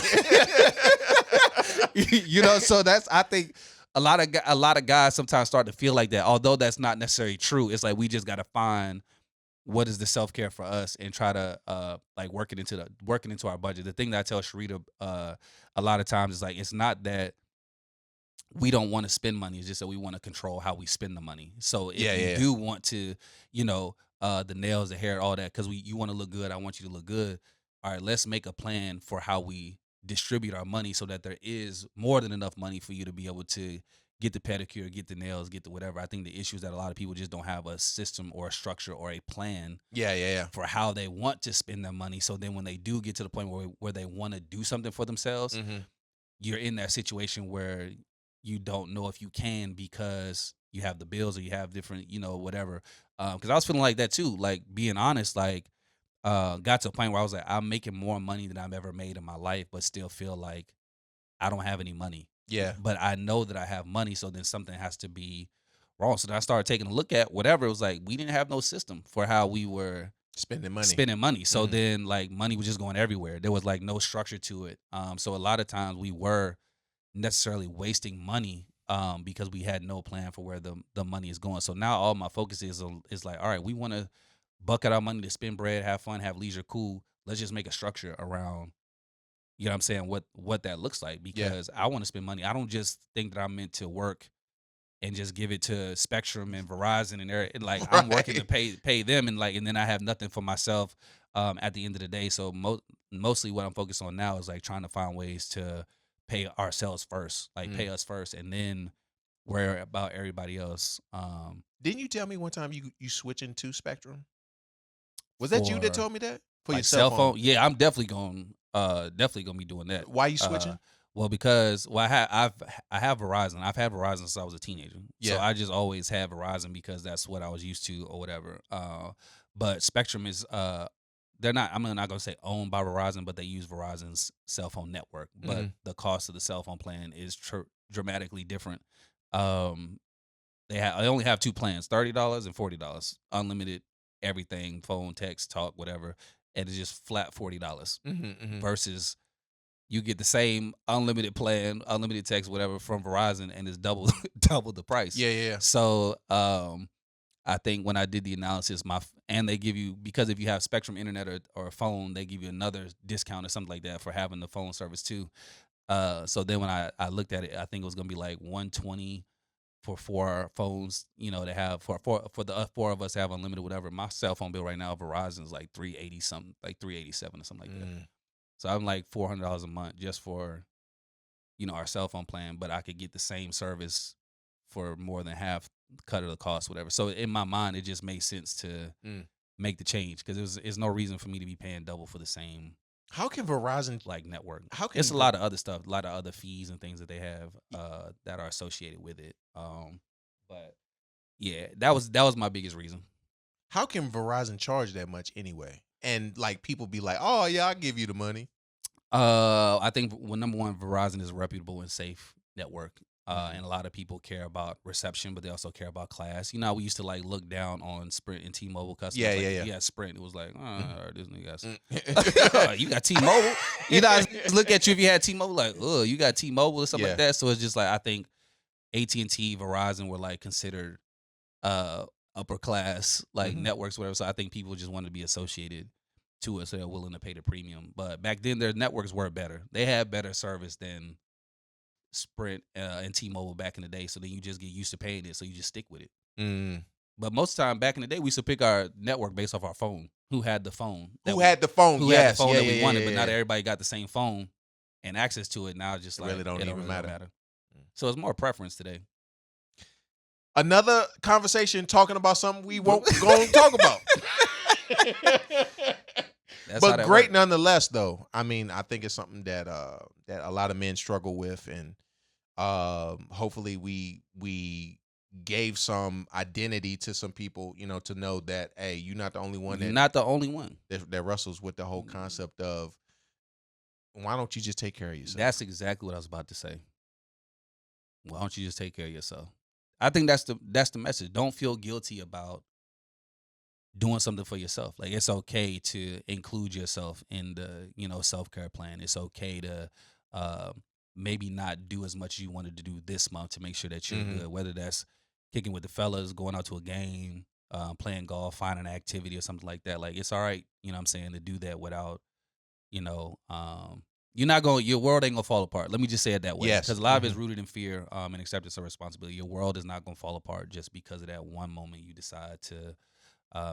So I think a lot of guys sometimes start to feel like that. Although that's not necessarily true. It's like, we just got to find what is the self-care for us and try to like work it into our budget. The thing that I tell Sharita a lot of times is like, it's not that we don't want to spend money. It's just that we want to control how we spend the money. So if you do want to, the nails, the hair, all that, because you want to look good, I want you to look good. All right, let's make a plan for how we distribute our money so that there is more than enough money for you to be able to get the pedicure, get the nails, get the whatever. I think the issue is that a lot of people just don't have a system or a structure or a plan Yeah. for how they want to spend their money. So then when they do get to the point where they want to do something for themselves, Mm-hmm. you're in that situation where you don't know if you can because you have the bills or you have different, whatever. Because I was feeling like that too. Like, being honest, like, got to a point where I was like, I'm making more money than I've ever made in my life, but still feel like I don't have any money. Yeah. But I know that I have money, so then something has to be wrong. So then I started taking a look at whatever. It was like, we didn't have no system for how we were Spending money. So Mhm. then, like, money was just going everywhere. There was like no structure to it. So a lot of times we were necessarily wasting money because we had no plan for where the money is going. So now all my focus is like, all right, we want to bucket our money to spend bread, have fun, have leisure, cool. Let's just make a structure around, you know what I'm saying, what that looks like, because I want to spend money. I don't just think that I'm meant to work and just give it to Spectrum and Verizon and like, I'm working to pay them, and then I have nothing for myself at the end of the day. So mostly what I'm focused on now is like trying to find ways to pay ourselves first, like pay us first, and then worry about everybody else. Didn't you tell me one time you switching to Spectrum? Was that you that For, told me that? For like, your cell phone? Yeah, I'm definitely gonna be doing that. Why you switching? Well, because I have Verizon. I've had Verizon since I was a teenager. So Yeah. I just always had Verizon because that's what I was used to or whatever. But Spectrum is they're not, I'm not going to say owned by Verizon, but they use Verizon's cell phone network. But Mhm. the cost of the cell phone plan is dramatically different. They only have two plans, $30 and $40, unlimited everything, phone, text, talk, whatever. and it's just flat $40 Mm-hmm. versus you get the same unlimited plan, unlimited text, whatever from Verizon, and it's double the price. Yeah. So I think when I did the analysis, and they give you, because if you have Spectrum internet or a phone, they give you another discount or something like that for having the phone service too. So then when I looked at it, I think it was gonna be like $120 for 4 phones, to have for the 4 of us to have unlimited whatever. My cell phone bill right now, Verizon is like $380 something, like $387 or something like that. So I'm like $400 a month just for, our cell phone plan, but I could get the same service for more than half cut of the cost, whatever. So in my mind, it just made sense to make the change because there's no reason for me to be paying double for the same. How can Verizon network? How can it's a lot of other stuff, a lot of other fees and things that they have that are associated with it. But yeah, that was my biggest reason. How can Verizon charge that much anyway? And like people be like, "Oh yeah, I'll give you the money." I think number one, Verizon is a reputable and safe network. And a lot of people care about reception, but they also care about class. We used to like look down on Sprint and T-Mobile customers. Yeah. Sprint. It was like, this nigga got you got T-Mobile. I look at you if you had T-Mobile, like, oh, you got T-Mobile or something like that. So it's just like I think AT&T, Verizon were like considered upper class like networks, whatever. So I think people just wanted to be associated to it, so they're willing to pay the premium. But back then, their networks were better. They had better service than Sprint and T-Mobile back in the day. So then you just get used to paying it, so you just stick with it. But most of the time, back in the day, we used to pick our network based off our phone. Who had the phone? Who had the phone that we wanted, but not everybody got the same phone and access to it. Now it's just like really don't even matter. So it's more preference today. Another conversation talking about something we won't go and talk about. But great works. nonetheless, though. I mean, I think it's something that that a lot of men struggle with, and hopefully we gave some identity to some people, to know that, hey, you're not the only one. You're not the only one that wrestles with the whole concept of why don't you just take care of yourself? That's exactly what I was about to say. Why don't you just take care of yourself? I think that's the message. Don't feel guilty about doing something for yourself. Like, it's okay to include yourself in the, self-care plan. It's okay to maybe not do as much as you wanted to do this month to make sure that you're good, whether that's kicking with the fellas, going out to a game, playing golf, finding an activity or something like that. Like, it's all right, to do that without, you're not going, your world ain't gonna fall apart. Let me just say it that way. Yes. Because a lot of it is rooted in fear and acceptance of responsibility. Your world is not gonna fall apart just because of that one moment you decide to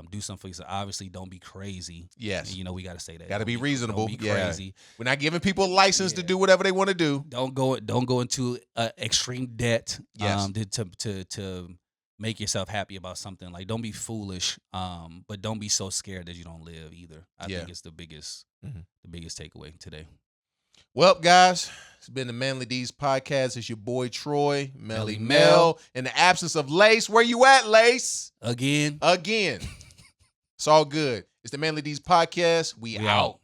do something for yourself. Obviously, don't be crazy. Yes. And, we got to say that. Got to be reasonable. Don't be crazy. We're not giving people a license to do whatever they want to do. Don't go into extreme debt. Yes. To make yourself happy about something. Like, don't be foolish. But don't be so scared that you don't live either. I think it's the biggest takeaway today. Well, guys, it's been the Manly D's podcast. It's your boy Troy, Melly Mel. In the absence of Lace, where you at, Lace? Again. It's all good. It's the Manly D's podcast. We out.